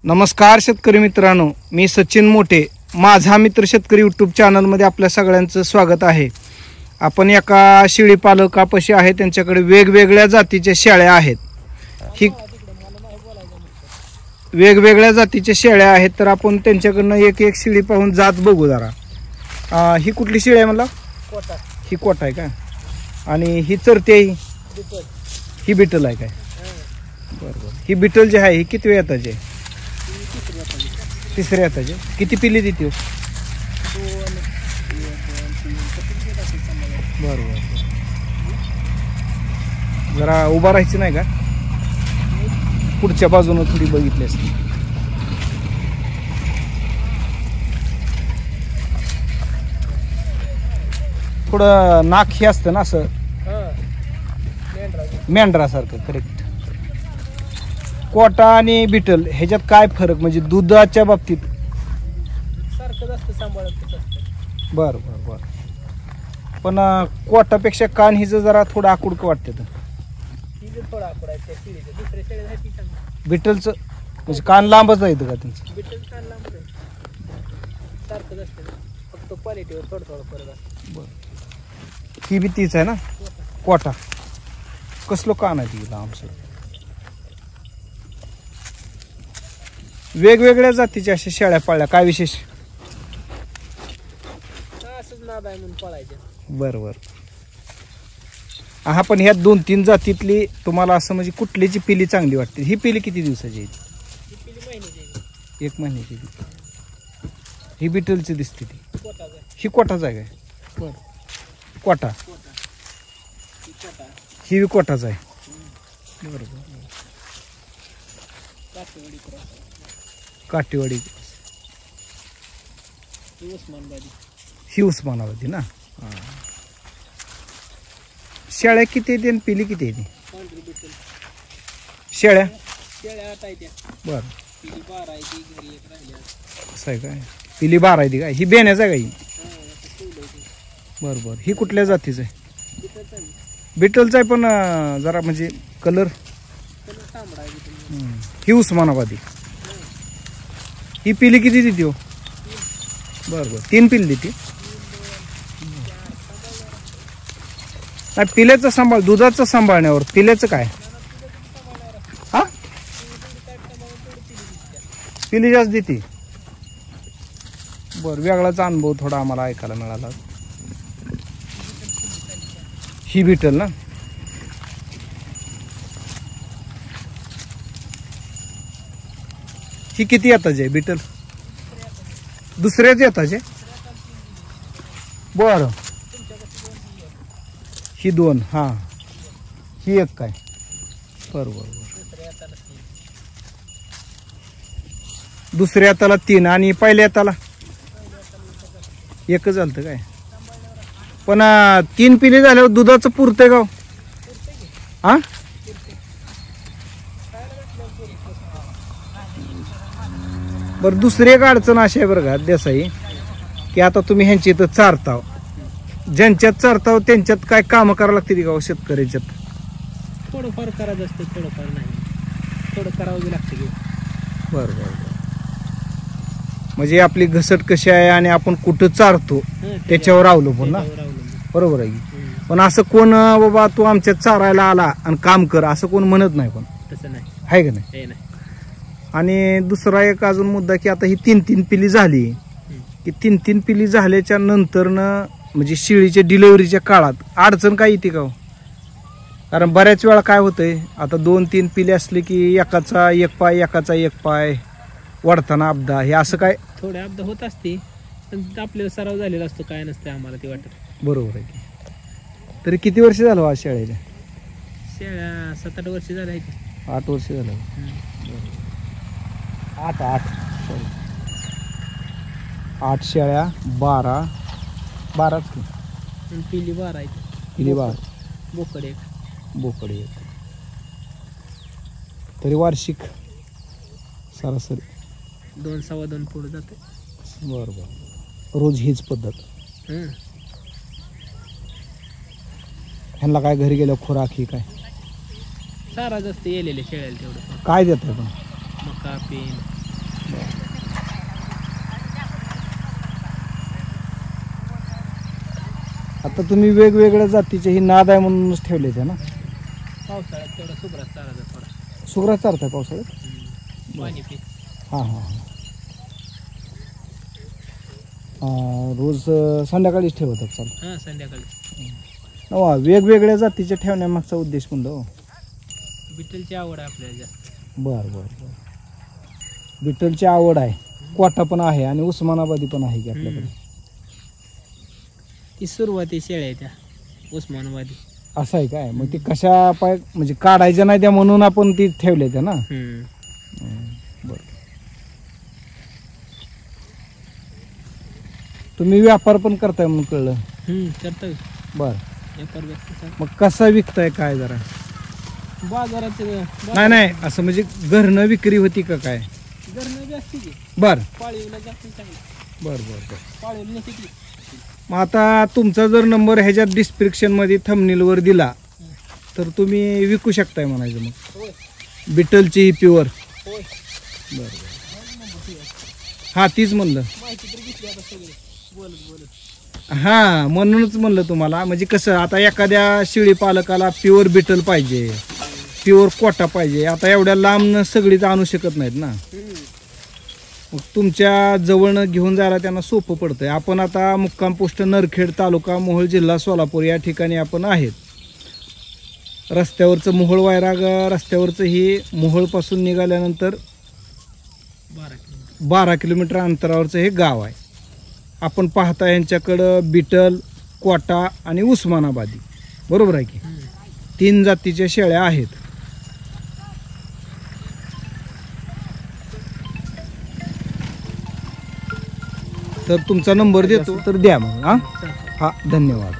नमस्कार शेतकरी मित्रांनो, मी सचिन मोठे. माझा मित्र शेतकरी यूट्यूब चॅनलमध्ये आपल्या सगळ्यांचं स्वागत आहे. आपण एका शेळी पालकापाशी आहे, त्यांच्याकडे वेगवेगळ्या जातीच्या शेळ्या आहेत. ही वेगवेगळ्या जातीच्या शेळ्या आहेत, तर आपण त्यांच्याकडनं एक एक शेळी पाहून जात बघू जरा. ही कुठली शेळी आहे मला? कोटा. ही कोटा आहे का? आणि ही चरते ही बिटल आहे काय? बरोबर. ही बिटल जी आहे ही किती वेळ येताची आहे? तिसऱ्या येताची. किती पिली देते? बरोबर. जरा उभा राहायची नाही का? पुढच्या बाजूनं थोडी बघितली असते. थोडं नाक हे असतं ना असं मेंढरासारखं. करेक्ट. कोटा आणि बिटल ह्याच्यात काय फरक, म्हणजे दुधाच्या बाबतीत? सारखं जास्त सांभाळत असतं. बर बर बर. पण कोटापेक्षा कान हिचं जरा थोडं आकुडकं वाटतं. थोडा आकडा आहे त्या शेळीचं. दुसऱ्या शेळीसाठी सांग. बिटलचं म्हणजे कान लांबच येतं का त्यांचं? बिटल कान लांब आहे. सारखं असतं, फक्त क्वालिटीवर थोडं थोडं फरक असतो. बरं. ही बी तीच आहे ना कोटा? कसलं कान आहे ती लांबसं? वेगवेगळ्या जातीच्या अशा शेळ्या पाळल्या, काय विशेष? असंच नाद आहे म्हणून पळायचं. बरं बरं. हा, पण ह्या 2-3 जातीतली तुम्हाला असं म्हणजे कुठलीची पिली चांगली वाटते? ही पिली किती दिवसाची आहे? ही पिली महिन्याची. 1 महिन्याची. ही बिटलची दिसते ती. कोटाच आहे. ही कोटाच आहे काय? बरं. कोटा. ही कोटा. ही बी कोटाच आहे. बरोबर. काठेवाडी क्रॉस. काठेवाडी. ही उस्मानाबादी. ही उस्मानाबादी ना? हां. शेळ्या किती येते आणि पिली किती येते? पांढरी बिटल. शेळ्या शेळ्या 8 आहेत त्या. बरं. पिली 12 आहे ती, घरी एक राहिल्या. असं आहे काय? पिली 12 आहे ती काय? ही बेण्याचं आहे का ही? असं ठेवलं होतं. बरं बरं. ही कुठल्या जातीचं आहे? बिटलचा आहे. बिटलचं आहे, पण जरा म्हणजे कलर. कलर तांबडा आहे बिटल. ही उस्मानाबादी. ही पिली किती देते हो? बरं बरं. 3 पिली देते. नाही, पिल्याचं सांभाळ, दुधाचं सांभाळण्यावर. पिल्याचं काय? हा, पिली जास्त देते. बरं. वेगळाच अनुभव थोडा आम्हाला ऐकायला मिळाला. ही बिटल ना? ही किती येताची आहे बिटल? दुसऱ्याच येताचे. बरं. ही 2. हा, ही 1 काय? बरोबर. दुसऱ्या हाताला 3 आणि पहिल्या हाताला 1 झालं काय? पण 3 पिली झाल्यावर दुधाचं पुरतंय का? हा, बरं. दुसरी एक अडचण अशी आहे बरं का देसाई, की आता तुम्ही ह्यांची इथं चारताव, ज्यांच्यात चारताव त्यांच्यात काय कामं करावं लागते का शेतकऱ्याच्यात? थोडंफार करायचं असतं, थोडंफार नाही. थोडं करावं बी लागतं की. बरं बरं. म्हणजे आपली घसट कशी आहे आणि आपण कुठं चारतो त्याच्यावर अवलंबून ना? बरोबर आहे की. पण असं कोण बाबा तू आमच्यात चारायला आला आणि काम कर असं कोण म्हणत नाही. पण तसं नाही आहे का नाही? आणि दुसरा एक अजून मुद्दा, की आता ही 3-3 पिली झाली, की 3-3 पिली झाल्याच्या नंतरनं म्हणजे शेळीच्या डिलिव्हरीच्या काळात अडचण काय येते का हो? कारण बऱ्याच वेळा काय होतंय, आता 2-3 पिले असले की एकाचा 1 पाय एकाचा 1 पाय वाढताना अपदा, हे असं काय? थोडे अपदा होत असते, पण आपल्याला सराव झालेला असतो, काय नसते आम्हाला ते वाटत. बरोबर आहे की. तरी किती वर्ष झालं आज शेळ्याच्या? शेळ्या 7-8 वर्ष झाल्या. 8 वर्ष झालं. 8 शेळ्या. 12च की. पिली 12 आहेत. पिली 12. बोकडे बोकडे. तरी वार्षिक सरासरी 2-2.25 फूट जाते. बरोबर. रोज हीच पद्धत. ह्यांना काय घरी गेलं खुराक ही काय? चारा जास्त येलेले शेळ्याला तेवढं काय देत पण मका पेन आता तुम्ही वेगवेगळ्या जातीचे ही नाद आहे म्हणूनच ठेवले ते ना? पावसाळ्यात तेवढा सुग्रास चारायचा थोडा. सुग्रास चारताय पावसाळ्यात? पाणी पी. हां हां हां. रोज संध्याकाळीच ठेवतात चाल? हां, संध्याकाळी. वेगवेगळ्या जातीच्या ठेवण्यामागचा उद्देश म्हणलं हो? बिटलची आवड आहे आपल्याला जास्त. बर बर बर. बिटलची आवड आहे, कोटा पण आहे आणि उस्मानाबादी पण आहे की आपल्याकडे? ती सुरुवाती शेळ्या आहे त्या उस्मानाबादी. असं आहे काय? मग ते कशा पाय म्हणजे काढायच्या नाही त्या म्हणून आपण ती ठेवले त्या ना? बर. तुम्ही व्यापार पण करताय म्हणून कळलं. करतो. बर. व्यापार व्यक्त. मग कसा विकताय काय जरा? बाजारात नाही नाही, असं म्हणजे घरनं विक्री होती का काय? घरनं बी असते की. बर पाळीवला जास्त चांगली. बर बर बर. पाळीवला नसते की. मग आता तुमचा जर नंबर ह्याच्यात डिस्क्रिप्शन मध्ये थंबनेलवर दिला तर तुम्ही विकू शकताय म्हणायचं. मग होय बिटलची ही प्युअर? होय. बर. हा तीच म्हणलं. माहिती तर घेतली आता सगळे बोलत बोलत. हा म्हणूनच म्हणलं तुम्हाला. म्हणजे कसं आता एखाद्या शेळी पालकाला प्युअर बिटल पाहिजे, प्युअर कोटा पाहिजे, आता एवढ्या लांबनं सगळीच आणू शकत नाहीत ना. मग तुमच्या जवळनं घेऊन जायला त्यांना सोपं पडतंय. आपण आता मुक्काम पोस्ट नरखेड, तालुका मोहोळ, जिल्हा सोलापूर या ठिकाणी आपण आहेत. रस्त्यावरचं मोहोळ वैराग रस्त्यावरचं ही मोहोळपासून निघाल्यानंतर 12 किलोमीटर अंतरावरचं हे गाव आहे. आपण पाहता यांच्याकडं बिटल, कोटा आणि उस्मानाबादी, बरोबर आहे की? 3 जातीच्या शेळ्या आहेत. तर तुमचा नंबर देतो तर द्या मग. हा, धन्यवाद.